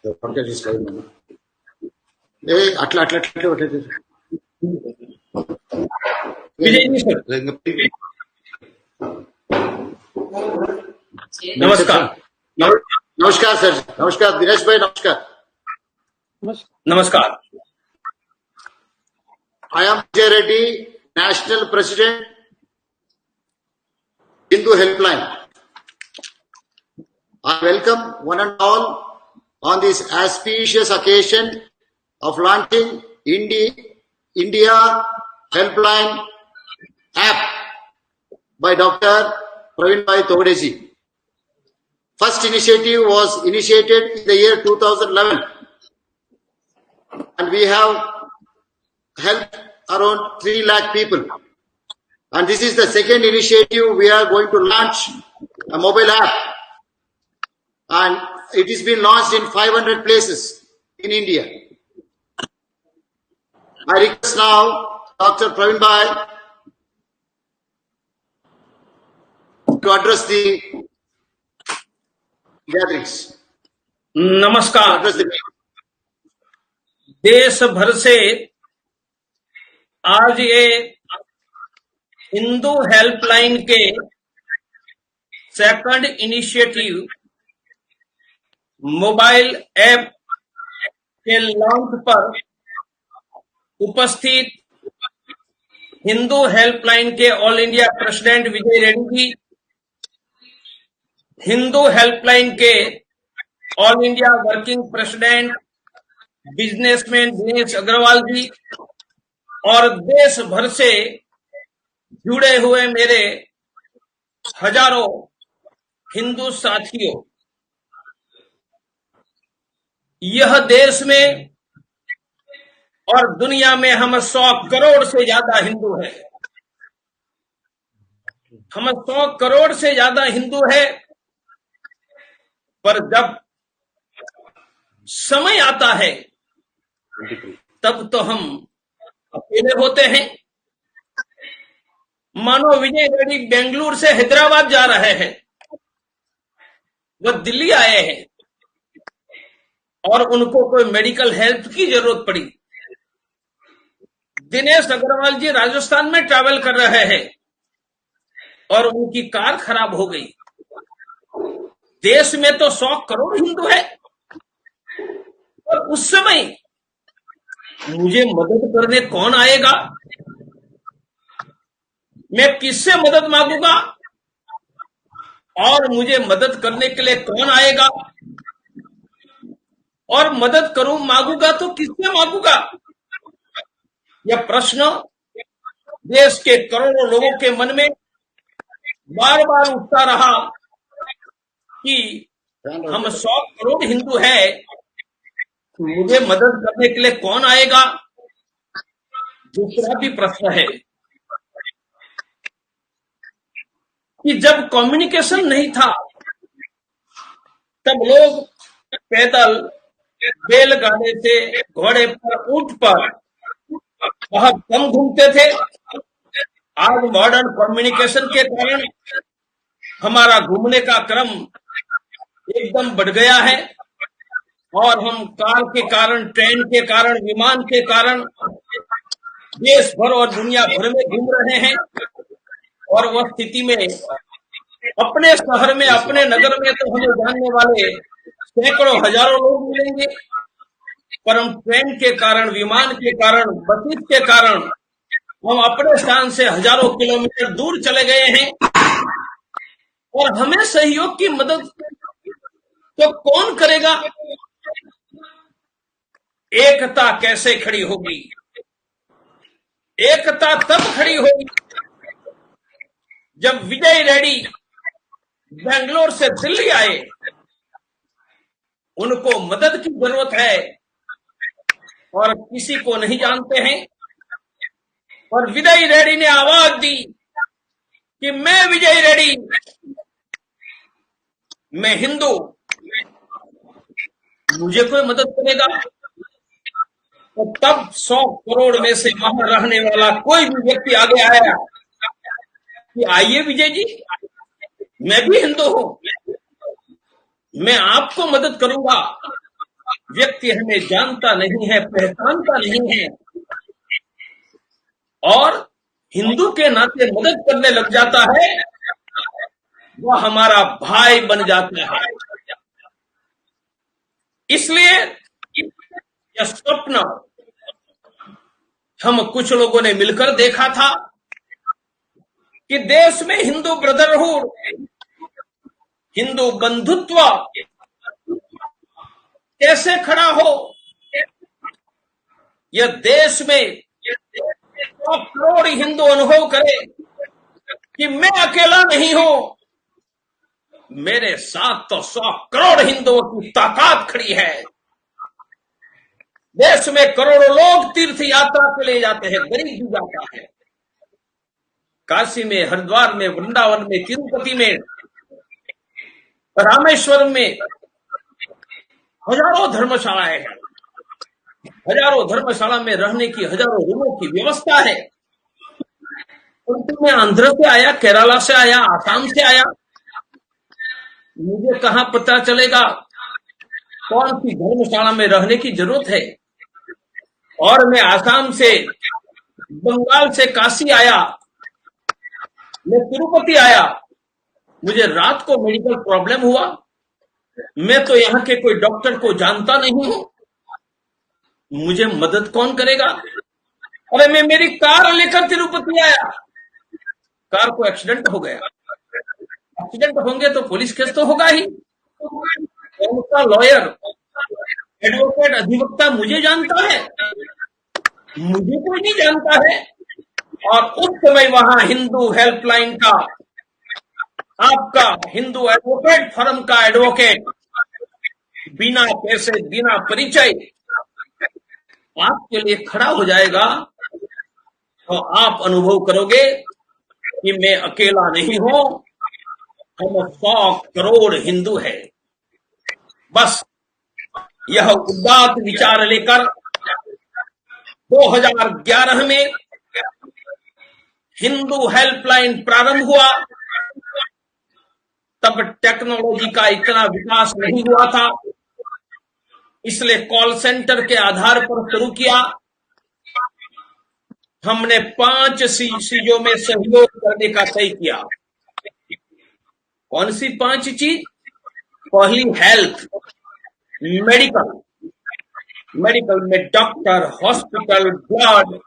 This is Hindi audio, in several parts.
పంకజ్ తీసుకోండి. అట్లా అట్లా అట్లా नमस्कार नमस्कार सर. नमस्कार दिनेश भाई. नमस्कार. नमस्कार. I am Vijay Reddy, National President, Hindu Helpline. I welcome one and all on this auspicious occasion of launching India Helpline app by Dr. Praveen Bhai Togadeji. First initiative was initiated in the year 2011 and we have helped around 3 lakh people. And this is the second initiative we are going to launch a mobile app. And it is being launched in 500 places in India. I request now Dr. Praveen Bhai to address the gatherings. नमस्कार. Address the देश भर से आज ये हिंदू हेल्पलाइन के सेकंड इनिशिएटिव मोबाइल ऐप के लॉन्च पर उपस्थित हिंदू हेल्पलाइन के all India president Vijay Reddy ji, Hindu helpline के all India working president businessman Dinesh Agarwal ji और देश भर से जुड़े हुए मेरे हजारों हिंदू साथियों, यह देश में और दुनिया में हम 100 करोड़ से ज्यादा हिंदू हैं. हम 100 करोड़ से ज्यादा हिंदू हैं, पर जब समय आता है तब तो हम अकेले होते हैं. मानो विजय रेड्डी बेंगलुरु से हैदराबाद जा रहे हैं, वह दिल्ली आए हैं और उनको कोई मेडिकल हेल्प की जरूरत पड़ी. दिनेश अग्रवाल जी राजस्थान में ट्रैवल कर रहे हैं और उनकी कार खराब हो गई. देश में तो 100 करोड़ हिंदू है और उस समय मुझे मदद करने कौन आएगा? मैं किससे मदद मांगूंगा और मुझे मदद करने के लिए कौन आएगा? और मदद करूं मांगूंगा तो किससे मांगूंगा? यह प्रश्न देश के करोड़ों लोगों के मन में बार बार उठता रहा कि हम 100 करोड़ हिंदू हैं, मुझे मदद करने के लिए कौन आएगा? दूसरा भी प्रश्न है कि जब कम्युनिकेशन नहीं था तब लोग पैदल, बैलगाड़ी से, घोड़े पर, ऊंट पर बहुत कम घूमते थे. आज मॉडर्न कम्युनिकेशन के कारण हमारा घूमने का क्रम एकदम बढ़ गया है और हम कार के कारण, ट्रेन के कारण, विमान के कारण देश भर और दुनिया भर में घूम रहे हैं. और वह स्थिति में अपने शहर में, अपने नगर में तो हमें जानने वाले सैकड़ों हजारों लोग मिलेंगे, पर हम ट्रेन के कारण, विमान के कारण, बसेस के कारण हम अपने स्थान से हजारों किलोमीटर दूर चले गए हैं और हमें सहयोग की मदद तो कौन करेगा? एकता कैसे खड़ी होगी? एकता तब खड़ी होगी जब विजय रेड्डी बेंगलोर से दिल्ली आए. उनको मदद की जरूरत है और किसी को नहीं जानते हैं, और विजय रेड्डी ने आवाज दी कि मैं विजय रेड्डी, मैं हिंदू, मुझे कोई मदद करेगा? तो तब 100 करोड़ में से वहां रहने वाला कोई भी व्यक्ति आगे आया कि आइए विजय जी, मैं भी हिंदू हूं, मैं आपको मदद करूंगा. व्यक्ति हमें जानता नहीं है, पहचानता नहीं है और हिंदू के नाते मदद करने लग जाता है, वह हमारा भाई बन जाता है। इसलिए यह स्वप्न हम कुछ लोगों ने मिलकर देखा था कि देश में हिंदू ब्रदरहुड, हिंदू बंधुत्व कैसे खड़ा हो। यह देश में 100 करोड़ हिंदू अनुभव करे कि मैं अकेला नहीं हूं, मेरे साथ तो 100 करोड़ हिंदुओं की ताकत खड़ी है। देश में करोड़ों लोग तीर्थ यात्रा के लिए जाते हैं, गरीब भी जाता है। काशी में, हरिद्वार में, वृंदावन में, तिरुपति में, रामेश्वरम में हजारों धर्मशालाएं हैं। हजारों धर्मशाला में रहने की, हजारों रूमों की व्यवस्था है। परंतु मैं आंध्र से आया, केरला से आया, आसाम से आया, मुझे कहां पता चलेगा कौन सी धर्मशाला में रहने की जरूरत है। और मैं आसाम से, बंगाल से काशी आया, मैं तिरुपति आया, मुझे रात को मेडिकल प्रॉब्लम हुआ, मैं तो यहाँ के कोई डॉक्टर को जानता नहीं हूं, मुझे मदद कौन करेगा। अरे मैं मेरी कार लेकर तिरुपति आया, कार को एक्सीडेंट हो गया, एक्सीडेंट होंगे तो पुलिस केस तो होगा ही। कौन सा लॉयर, एडवोकेट, अधिवक्ता मुझे जानता है? मुझे कोई नहीं जानता है। और उस समय वहां हिंदू हेल्पलाइन का, आपका हिंदू एडवोकेट फर्म का एडवोकेट बिना पैसे, बिना परिचय आपके लिए खड़ा हो जाएगा, तो आप अनुभव करोगे कि मैं अकेला नहीं हूं, हम 100 करोड़ हिंदू हैं। बस यह उदात्त विचार लेकर 2011 में हिंदू हेल्पलाइन प्रारंभ हुआ। तब टेक्नोलॉजी का इतना विकास नहीं हुआ था, इसलिए कॉल सेंटर के आधार पर शुरू किया। हमने 5 चीजों में सहयोग करने का तय किया। कौन सी 5 चीज? पहली हेल्थ, मेडिकल, मेडिकल में डॉक्टर, हॉस्पिटल, ब्लड।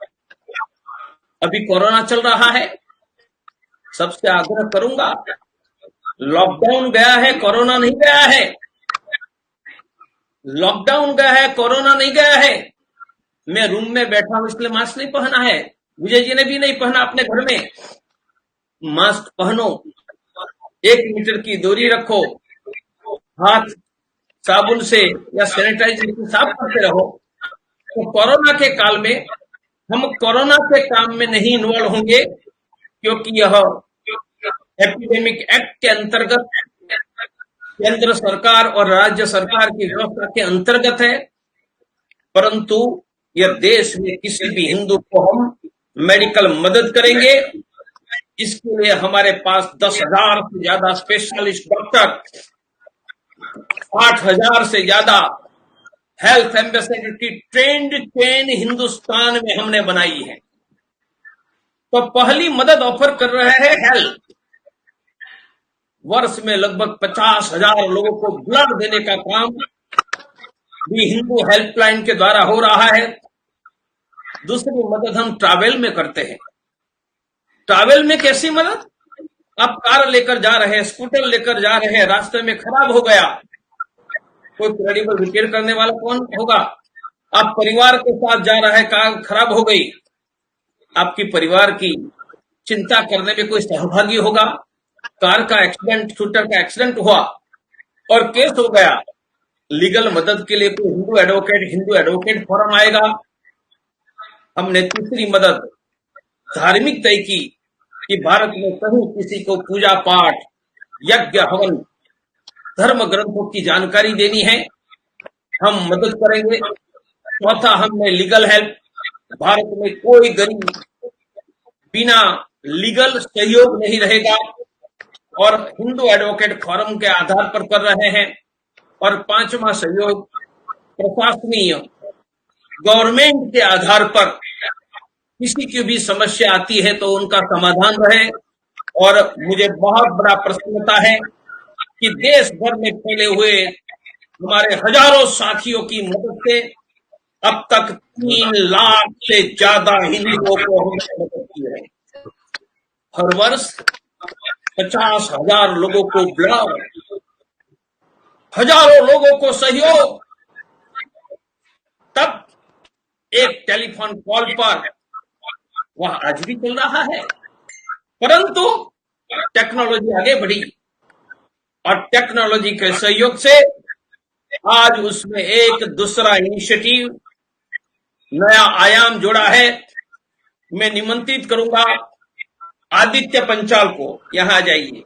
अभी कोरोना चल रहा है, सबसे आग्रह करूंगा, लॉकडाउन गया है, कोरोना नहीं गया है। लॉकडाउन गया है, कोरोना नहीं गया है। मैं रूम में बैठा हूं इसलिए मास्क नहीं पहना है, विजय जी ने भी नहीं पहना अपने घर में। मास्क पहनो, 1 मीटर की दूरी रखो, हाथ साबुन से या सैनिटाइजर से साफ करते रहो। तो कोरोना के काल में हम कोरोना के काम में नहीं इन्वॉल्व होंगे, क्योंकि यह एपिडेमिक एक्ट के अंतर्गत केंद्र सरकार और राज्य सरकार की व्यवस्था के अंतर्गत है। परंतु यह देश में किसी भी हिंदू को हम मेडिकल मदद करेंगे। इसके लिए हमारे पास 10,000 से ज्यादा स्पेशलिस्ट डॉक्टर, 8,000 से ज्यादा हेल्थ एम्बेसडर की ट्रेंड चेन हिंदुस्तान में हमने बनाई है। तो पहली मदद ऑफर कर रहे हैं हेल्थ। वर्ष में लगभग 50,000 लोगों को ब्लड देने का काम भी हिंदू हेल्पलाइन के द्वारा हो रहा है। दूसरी मदद हम ट्रैवल में करते हैं। ट्रैवल में कैसी मदद? आप कार लेकर जा रहे हैं, स्कूटर लेकर जा रहे हैं, रास्ते में खराब हो गया, कोई क्रेडिबल रिपेयर करने वाला कौन होगा? आप परिवार के साथ जा रहे हैं, कार खराब हो गई, आपकी परिवार की चिंता करने में कोई सहभागी होगा? कार का एक्सीडेंट, स्कूटर का एक्सीडेंट हुआ और केस हो गया, लीगल मदद के लिए कोई हिंदू एडवोकेट फोरम आएगा। हमने तीसरी मदद धार्मिक तय की कि भारत में कहीं किसी को पूजा पाठ, यज्ञ, हवन, धर्म ग्रंथों की जानकारी देनी है, हम मदद करेंगे। चौथा, हमने लीगल हेल्प, भारत में कोई गरीब बिना लीगल सहयोग नहीं रहेगा और हिंदू एडवोकेट फोरम के आधार पर कर रहे हैं। और 5वां सहयोग प्रशासनीय गवर्नमेंट के आधार पर किसी की भी समस्या आती है तो उनका समाधान रहे। और मुझे बहुत बड़ा प्रसन्नता है कि देश भर में फैले हुए हमारे हजारों साथियों की मदद से अब तक 3 लाख से ज्यादा हिंदुओं को हमने मदद की है। हर वर्ष 50,000 लोगों को ब्लड, हजारों लोगों को सहयोग, तब एक टेलीफोन कॉल पर वह आज भी चल रहा है। परंतु टेक्नोलॉजी आगे बढ़ी और टेक्नोलॉजी के सहयोग से आज उसमें एक दूसरा इनिशिएटिव, नया आयाम जोड़ा है। मैं निमंत्रित करूंगा आदित्य पंचाल को, यहां आ जाइए।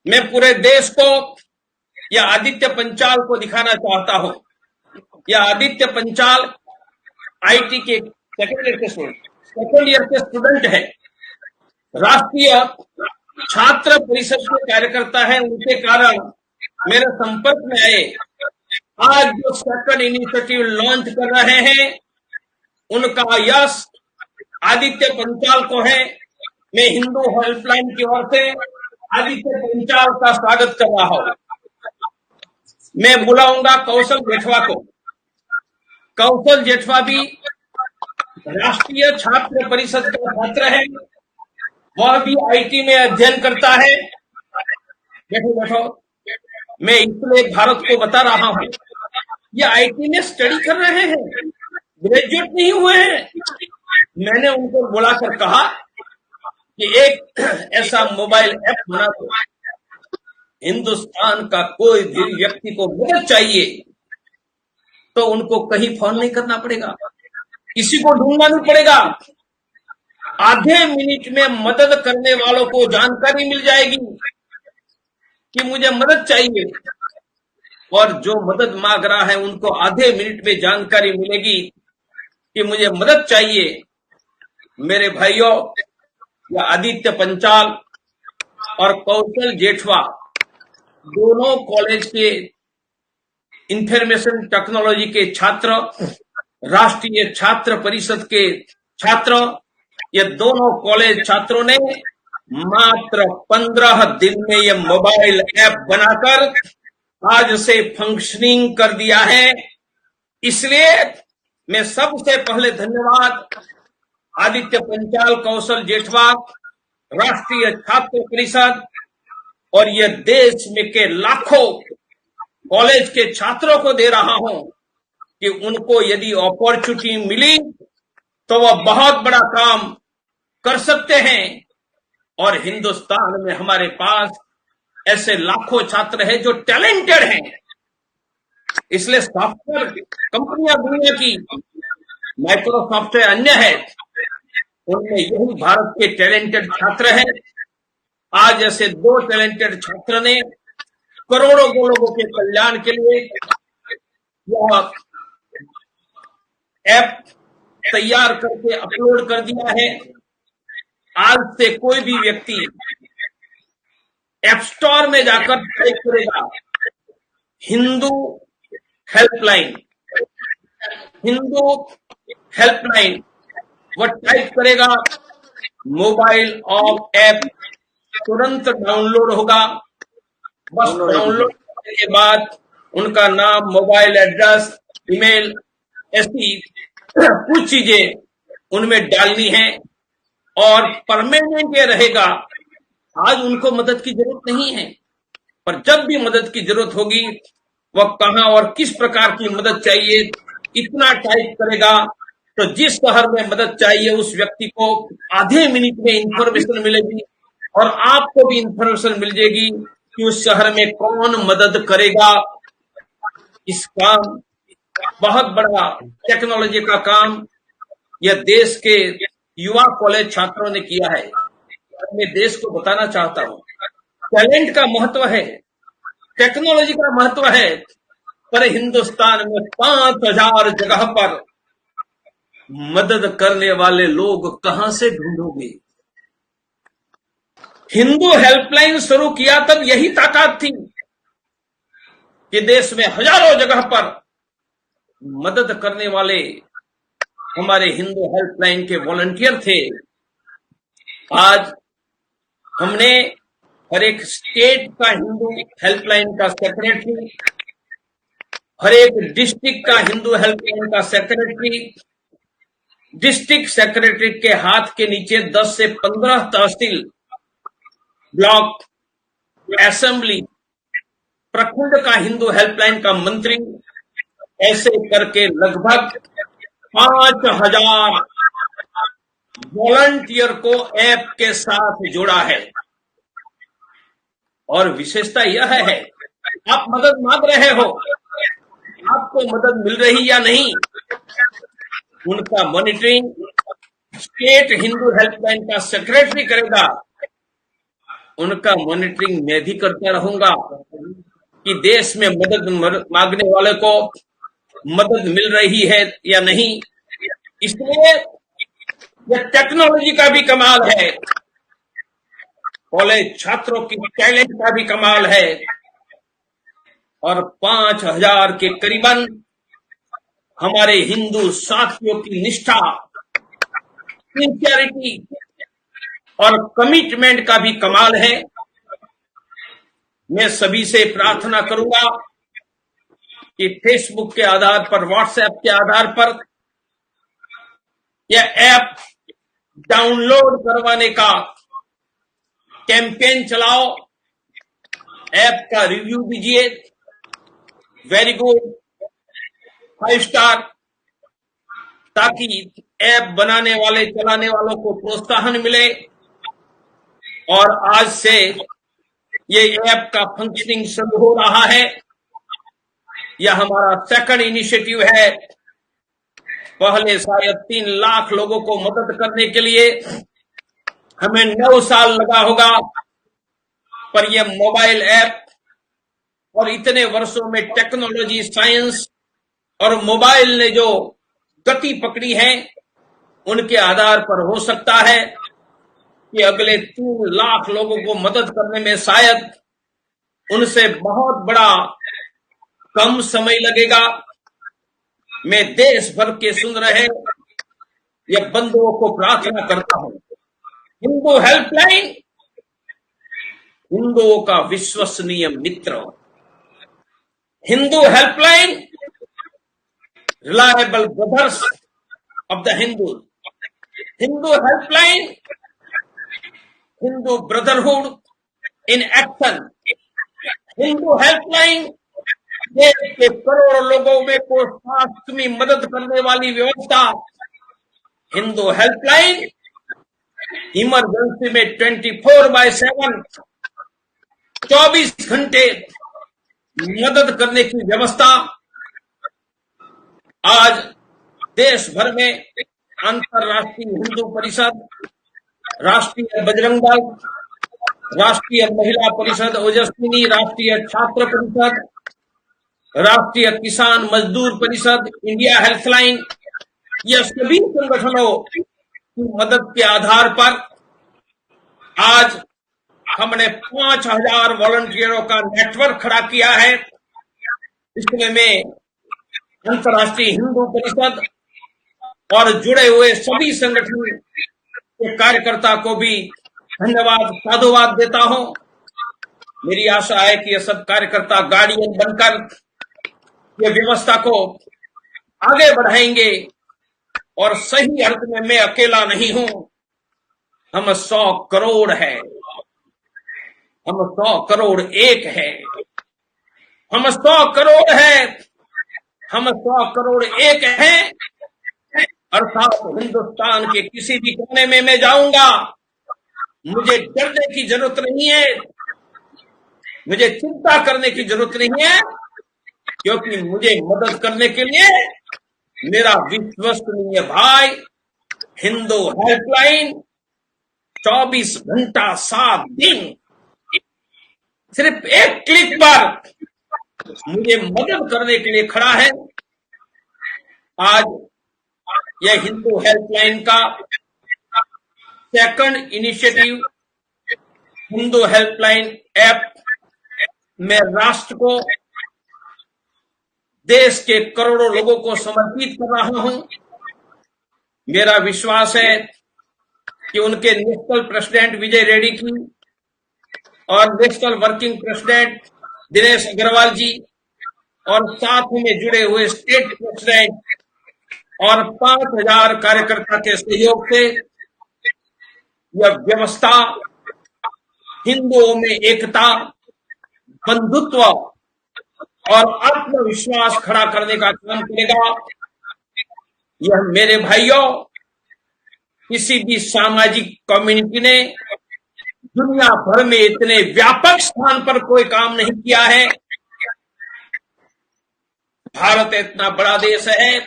मैं पूरे देश को यह आदित्य पंचाल को दिखाना चाहता हूं। यह आदित्य पंचाल आईटी के सेकेंड ईयर के स्टूडेंट है, राष्ट्रीय छात्र परिषद के कार्यकर्ता है। उनके कारण मेरे संपर्क में आए। आज जो सेकंड इनिशिएटिव लॉन्च कर रहे हैं उनका यश आदित्य पंचाल को है। मैं हिंदू हेल्पलाइन की ओर से आदित्य पंचाल का स्वागत कर रहा हूं। मैं बुलाऊंगा कौशल जेठवा को। कौशल जेठवा भी राष्ट्रीय छात्र परिषद का छात्र है, वह भी आईटी में अध्ययन करता है। बैठो बैठो, मैं इसलिए भारत को बता रहा हूं, ये आईटी में स्टडी कर रहे हैं, ग्रेजुएट नहीं हुए हैं। मैंने उनको बुलाकर कहा कि एक ऐसा मोबाइल ऐप बना दो, हिंदुस्तान का कोई भी व्यक्ति को मदद चाहिए तो उनको कहीं फोन नहीं करना पड़ेगा, किसी को ढूंढना नहीं पड़ेगा। आधे मिनट में मदद करने वालों को जानकारी मिल जाएगी कि मुझे मदद चाहिए, और जो मदद मांग रहा है उनको आधे मिनट में जानकारी मिलेगी कि मुझे मदद चाहिए। मेरे भाइयों, यह आदित्य पंचाल और कौशल जेठवा दोनों कॉलेज के इंफॉर्मेशन टेक्नोलॉजी के छात्र, राष्ट्रीय छात्र परिषद के छात्र, ये दोनों कॉलेज छात्रों ने मात्र 15 दिन में ये मोबाइल ऐप बनाकर आज से फंक्शनिंग कर दिया है। इसलिए मैं सबसे पहले धन्यवाद आदित्य पंचाल, कौशल जेठवा, राष्ट्रीय छात्र परिषद और ये देश में के लाखों कॉलेज के छात्रों को दे रहा हूं कि उनको यदि अपॉर्चुनिटी मिली तो वह बहुत बड़ा काम कर सकते हैं। और हिंदुस्तान में हमारे पास ऐसे लाखों छात्र हैं जो टैलेंटेड हैं। इसलिए सॉफ्टवेयर कंपनियां दुनिया की, माइक्रोसॉफ्ट है, अन्य है, उनमें यही भारत के टैलेंटेड छात्र हैं। आज ऐसे 2 टैलेंटेड छात्र ने करोड़ों लोगों के कल्याण के लिए यह ऐप तैयार करके अपलोड कर दिया है। आज से कोई भी व्यक्ति ऐप स्टोर में जाकर टाइप करेगा हिंदू हेल्पलाइन, हिंदू हेल्पलाइन, वह टाइप करेगा, मोबाइल ऑफ ऐप तुरंत डाउनलोड होगा। बस डाउनलोड करने के बाद उनका नाम, मोबाइल एड्रेस, ईमेल, ऐसी कुछ चीजें उनमें डालनी है और परमानेंट ये रहेगा। आज उनको मदद की जरूरत नहीं है, पर जब भी मदद की जरूरत होगी, वह कहां और किस प्रकार की मदद चाहिए इतना टाइप करेगा तो जिस शहर में मदद चाहिए उस व्यक्ति को आधे मिनट में इंफॉर्मेशन मिलेगी और आपको भी इंफॉर्मेशन मिल जाएगी कि उस शहर में कौन मदद करेगा। इस काम, बहुत बड़ा टेक्नोलॉजी का काम यह देश के युवा कॉलेज छात्रों ने किया है। मैं देश को बताना चाहता हूं, टैलेंट का महत्व है, टेक्नोलॉजी का महत्व है, पर हिंदुस्तान में 5,000 जगह पर मदद करने वाले लोग कहां से ढूंढोगे। हिंदू हेल्पलाइन शुरू किया तब यही ताकत थी कि देश में हजारों जगह पर मदद करने वाले हमारे हिंदू हेल्पलाइन के वॉलंटियर थे। आज हमने हर एक स्टेट का हिंदू हेल्पलाइन का सेक्रेटरी, हर एक डिस्ट्रिक्ट का हिंदू हेल्पलाइन का सेक्रेटरी, डिस्ट्रिक्ट सेक्रेटरी के हाथ के नीचे 10 से 15 तहसील, ब्लॉक, असेंबली, प्रखंड का हिंदू हेल्पलाइन का मंत्री, ऐसे करके लगभग 5000 वॉलंटियर को ऐप के साथ जोड़ा है। और विशेषता यह है, आप मदद मांग रहे हो, आपको मदद मिल रही या नहीं, उनका मॉनिटरिंग स्टेट हिंदू हेल्पलाइन का सेक्रेटरी करेगा। उनका मॉनिटरिंग मैं भी करता रहूंगा कि देश में मदद मांगने वाले को मदद मिल रही है या नहीं। इसलिए यह टेक्नोलॉजी का भी कमाल है, कॉलेज छात्रों की टैलेंट का भी कमाल है, और 5000 के करीबन हमारे हिंदू साथियों की निष्ठा, सिंसियरिटी और कमिटमेंट का भी कमाल है। मैं सभी से प्रार्थना करूंगा कि फेसबुक के आधार पर, व्हाट्सएप के आधार पर यह ऐप डाउनलोड करवाने का कैंपेन चलाओ, ऐप का रिव्यू दीजिए, वेरी गुड, 5 स्टार, ताकि ऐप बनाने वाले, चलाने वालों को प्रोत्साहन मिले। और आज से ये ऐप का फंक्शनिंग शुरू हो रहा है। यह हमारा सेकंड इनिशिएटिव है। पहले शायद 3 लाख लोगों को मदद करने के लिए हमें 9 साल लगा होगा, पर यह मोबाइल ऐप और इतने वर्षों में टेक्नोलॉजी, साइंस और मोबाइल ने जो गति पकड़ी है, उनके आधार पर हो सकता है कि अगले 3 लाख लोगों को मदद करने में शायद उनसे बहुत बड़ा कम समय लगेगा। मैं देश भर के सुन रहे ये बंधुओं को प्रार्थना करता हूं, हिंदू हेल्पलाइन हिंदुओं का विश्वसनीय मित्र, Hindu helpline reliable brothers of the Hindu, Hindu helpline Hindu brotherhood in action, Hindu helpline देश के करोड़ों लोगों में को स्वास्थ्य में मदद करने वाली व्यवस्था, हिंदू हेल्पलाइन इमरजेंसी में 24/7 24 घंटे मदद करने की व्यवस्था। आज देश भर में अंतर्राष्ट्रीय हिंदू परिषद, राष्ट्रीय बजरंग दल, राष्ट्रीय महिला परिषद ओजस्विनी, राष्ट्रीय छात्र परिषद, राष्ट्रीय किसान मजदूर परिषद, इंडिया हेल्पलाइन, यह सभी संगठनों की मदद के आधार पर आज हमने 5000 वॉलंटियरों का नेटवर्क खड़ा किया है। इसमें मैं अंतर्राष्ट्रीय हिंदू परिषद और जुड़े हुए सभी संगठन के कार्यकर्ता को भी धन्यवाद, साधुवाद देता हूं। मेरी आशा है कि ये सब कार्यकर्ता गार्डियन बनकर ये व्यवस्था को आगे बढ़ाएंगे, और सही अर्थ में मैं अकेला नहीं हूं। हम 100 करोड़ है, हम 100 करोड़ एक है, हम 100 करोड़ है, हम 100 करोड़ एक है। अर्थात हिंदुस्तान के किसी भी कोने में मैं जाऊंगा, मुझे डरने की जरूरत नहीं है, मुझे चिंता करने की जरूरत नहीं है, क्योंकि मुझे मदद करने के लिए मेरा विश्वसनीय भाई हिंदू हेल्पलाइन 24 घंटा 7 दिन सिर्फ एक क्लिक पर मुझे मदद करने के लिए खड़ा है। आज यह हिंदू हेल्पलाइन का second initiative Hindu helpline app में राष्ट्र को देश के करोड़ों लोगों को समर्पित कर रहा हूं। मेरा विश्वास है कि उनके नेशनल प्रेसिडेंट विजय रेड्डी की और national working president Dinesh Agarwal ji और साथ में जुड़े हुए स्टेट प्रेसिडेंट और 5,000 कार्यकर्ता के सहयोग से यह व्यवस्था हिंदुओं में एकता, बंधुत्व और आत्मविश्वास खड़ा करने का काम करेगा। यह मेरे भाइयों, किसी भी सामाजिक कम्युनिटी ने दुनिया भर में इतने व्यापक स्थान पर कोई काम नहीं किया है। भारत इतना बड़ा देश है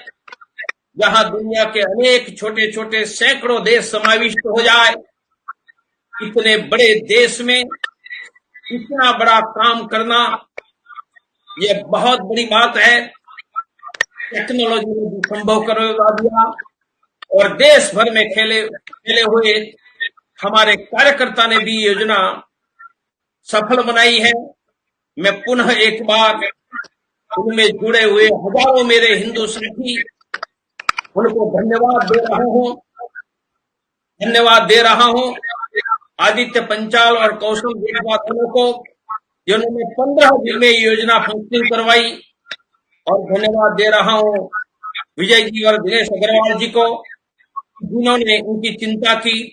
जहां दुनिया के अनेक छोटे छोटे सैकड़ों देश समाविष्ट हो जाए। इतने बड़े देश में इतना बड़ा काम करना यह बहुत बड़ी बात है। टेक्नोलॉजी ने भी संभव करवा दिया और देश भर में खेले हुए हमारे कार्यकर्ता ने भी योजना सफल बनाई है। मैं पुनः एक बार उनमें जुड़े हुए हजारों मेरे हिंदू साथी उनको धन्यवाद दे रहा हूं। आदित्य पंचाल और कौशल दोनों को जिन्होंने 15 दिन में योजना फंक्शनिंग करवाई, और धन्यवाद दे रहा हूं विजय जी और दिनेश अग्रवाल जी को जिन्होंने उनकी चिंता की,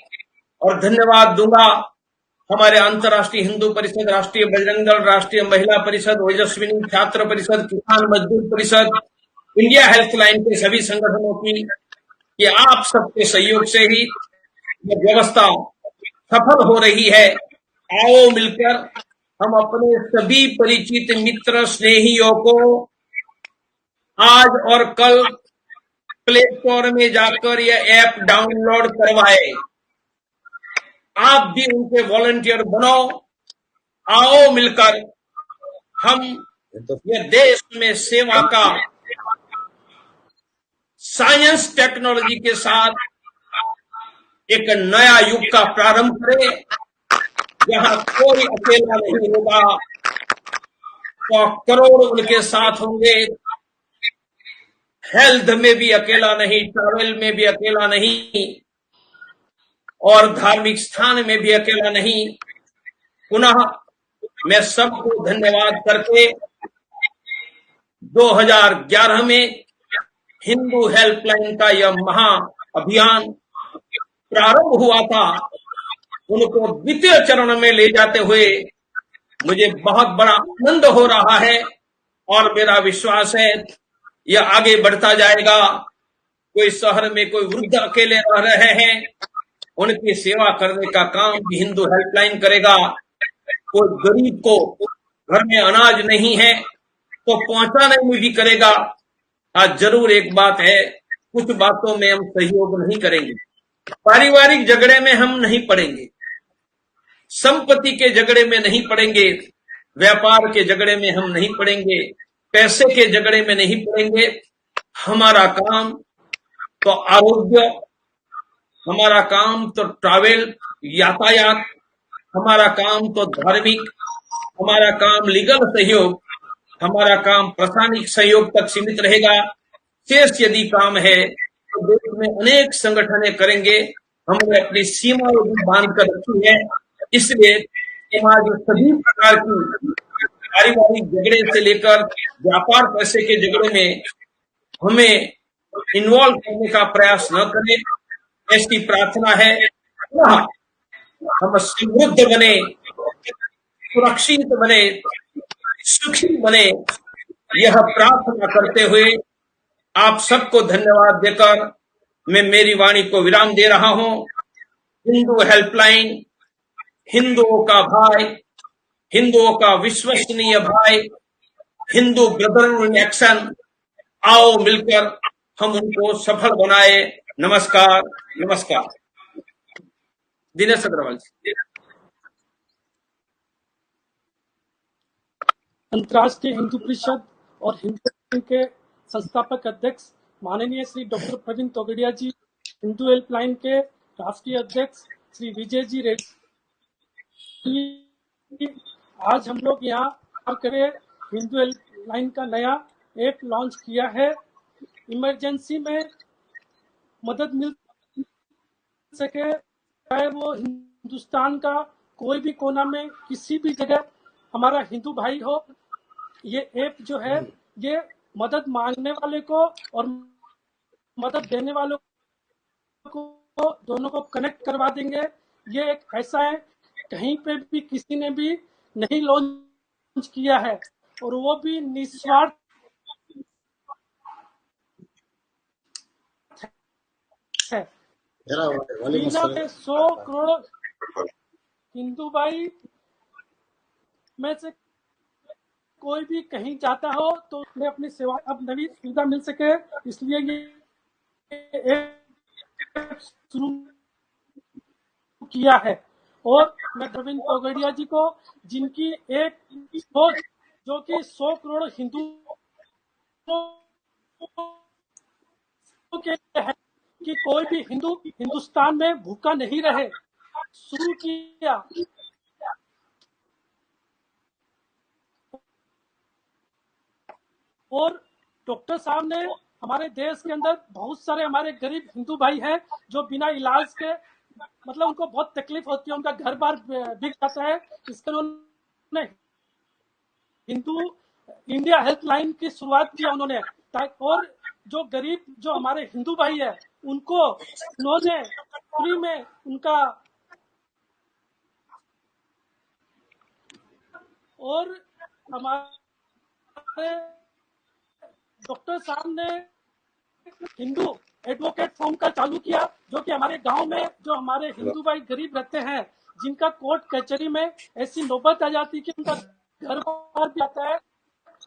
और धन्यवाद दूंगा हमारे अंतर्राष्ट्रीय हिंदू परिषद, राष्ट्रीय बजरंग दल, राष्ट्रीय महिला परिषद, ओजस्विनी छात्र परिषद, किसान मजदूर परिषद, इंडिया हेल्पलाइन के सभी संगठनों की कि आप सबके सहयोग से ही यह व्यवस्था सफल हो रही है। आओ मिलकर हम अपने सभी परिचित मित्र स्नेहियों को आज और कल प्ले स्टोर में जाकर यह ऐप डाउनलोड करवाए। आप भी उनके वॉलंटियर बनो। आओ मिलकर हम यह देश में सेवा का साइंस टेक्नोलॉजी के साथ एक नया युग का प्रारंभ करें, जहां कोई अकेला नहीं होगा, तो करोड़ उनके साथ होंगे। हेल्थ में भी अकेला नहीं, ट्रैवल में भी अकेला नहीं, और धार्मिक स्थान में भी अकेला नहीं। पुनः मैं सबको धन्यवाद करके 2011 में हिंदू हेल्पलाइन का यह महा अभियान प्रारंभ हुआ था, उनको द्वितीय चरण में ले जाते हुए मुझे बहुत बड़ा आनंद हो रहा है, और मेरा विश्वास है यह आगे बढ़ता जाएगा। कोई शहर में कोई वृद्ध अकेले रह रहे हैं, उनकी सेवा करने का काम भी हिंदू हेल्पलाइन करेगा। कोई गरीब को घर में अनाज नहीं है तो पहुंचाने में भी करेगा। आज जरूर एक बात है, कुछ बातों में हम सहयोग नहीं करेंगे। पारिवारिक झगड़े में हम नहीं पड़ेंगे, संपत्ति के झगड़े में नहीं पड़ेंगे, व्यापार के झगड़े में हम नहीं पड़ेंगे, पैसे के झगड़े में नहीं पड़ेंगे। हमारा काम तो आरोग्य, हमारा काम तो ट्रैवल यातायात, हमारा काम तो धार्मिक, हमारा काम लीगल सहयोग, हमारा काम प्रशासनिक सहयोग तक सीमित रहेगा। शेष यदि काम है तो देश में अनेक संगठनें करेंगे। हमने अपनी सीमाएं भी बांध कर रखी है, इसलिए समाज सभी प्रकार की पारिवारिक झगड़े से लेकर व्यापार पैसे के झगड़े में हमें इन्वॉल्व करने का प्रयास न करें, ऐसी प्रार्थना है। हम समृद्ध बने, सुरक्षित बने, सुखी बने, यह प्रार्थना करते हुए आप सबको धन्यवाद देकर मैं मेरी वाणी को विराम दे रहा हूं। हिंदू हेल्पलाइन हिंदुओं का भाई, हिंदुओं का विश्वसनीय भाई, हिंदू ब्रदरहुड इन एक्शन। आओ मिलकर हम उनको सफल बनाए। नमस्कार, नमस्कार। दिनेश अग्रवाल जी। अंतर्राष्ट्रीय हिंदू परिषद और हिंदू के संस्थापक अध्यक्ष माननीय श्री डॉक्टर प्रवीण तोगड़िया जी, हिंदू हेल्पलाइन के राष्ट्रीय अध्यक्ष श्री विजय जी रेड्डी, आज हम लोग यहाँ करें हिंदू हेल्पलाइन का नया ऐप लॉन्च किया है। इमरजेंसी में मदद मिल सके, चाहे वो हिंदुस्तान का कोई भी कोना में किसी भी जगह हमारा हिंदू भाई हो, ये ऐप जो है ये मदद मांगने वाले को और मदद देने वालों को दोनों को कनेक्ट करवा देंगे। ये एक ऐसा है कहीं पे भी किसी ने भी नहीं लॉन्च किया है, और वो भी निस्वार्थ है। जरा वाली दुनिया में 100 करोड़ हिंदू भाई में से कोई भी कहीं जाता हो तो उसमें अपनी सेवा अब नई सुविधा मिल सके, इसलिए ये शुरू किया है। और मैं प्रवीण तोगड़िया जी को, जिनकी एक सोच जो कि 100 करोड़ हिंदू के है कि कोई भी हिंदू हिंदुस्तान में भूखा नहीं रहे, शुरू किया। और डॉक्टर साहब ने हमारे देश के अंदर बहुत सारे हमारे गरीब हिंदू भाई हैं जो बिना इलाज के, मतलब उनको बहुत तकलीफ होती है, उनका घर बार बिक जाता है। इसके उन्होंने हिंदू इंडिया हेल्पलाइन की शुरुआत किया उन्होंने, और जो गरीब जो हमारे हिंदू भाई है उनको उन्होंने फ्री में उनका, और हमारे डॉक्टर साहब ने हिंदू एडवोकेट फॉर्म का चालू किया, जो कि हमारे गांव में जो हमारे हिंदू भाई गरीब रहते हैं, जिनका कोर्ट कचहरी में ऐसी नौबत आ जाती है कि उनका घर बार भी आता है,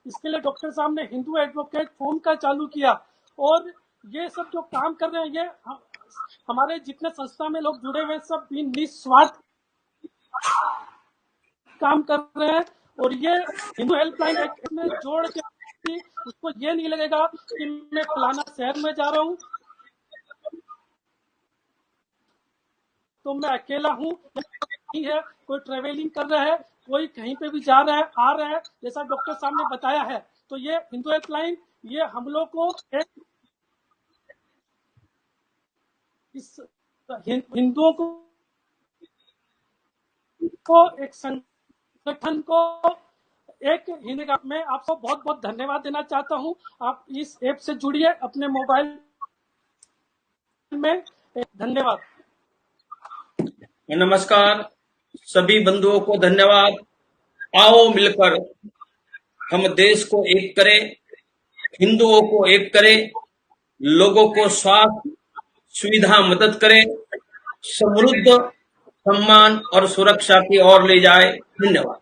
इसके लिए डॉक्टर साहब ने हिंदू एडवोकेट फॉर्म का चालू किया। और ये सब जो काम कर रहे हैं, ये हमारे जितने संस्था में लोग जुड़े हुए हैं सब भी निस्वार्थ काम कर रहे हैं। और ये हिंदू हेल्पलाइन एक्ट में जोड़ के उसको ये नहीं लगेगा कि मैं फलाना शहर में जा रहा हूँ तो मैं अकेला हूँ, नहीं है, कोई ट्रेवलिंग कर रहा है, कोई कहीं पे भी जा रहा है, आ रहा है, जैसा डॉक्टर साहब ने बताया है। तो ये हिंदू हेल्पलाइन ये हम लोग को इस हिंदुओं को एक संगठन को एक हिंदी में आपको बहुत बहुत धन्यवाद देना चाहता हूं। आप इस ऐप से जुड़िए अपने मोबाइल में। धन्यवाद। नमस्कार सभी बंधुओं को धन्यवाद। आओ मिलकर हम देश को एक करें, हिंदुओं को एक करें, लोगों को स्वास्थ्य सुविधा मदद करें, समृद्ध सम्मान और सुरक्षा की ओर ले जाए। धन्यवाद।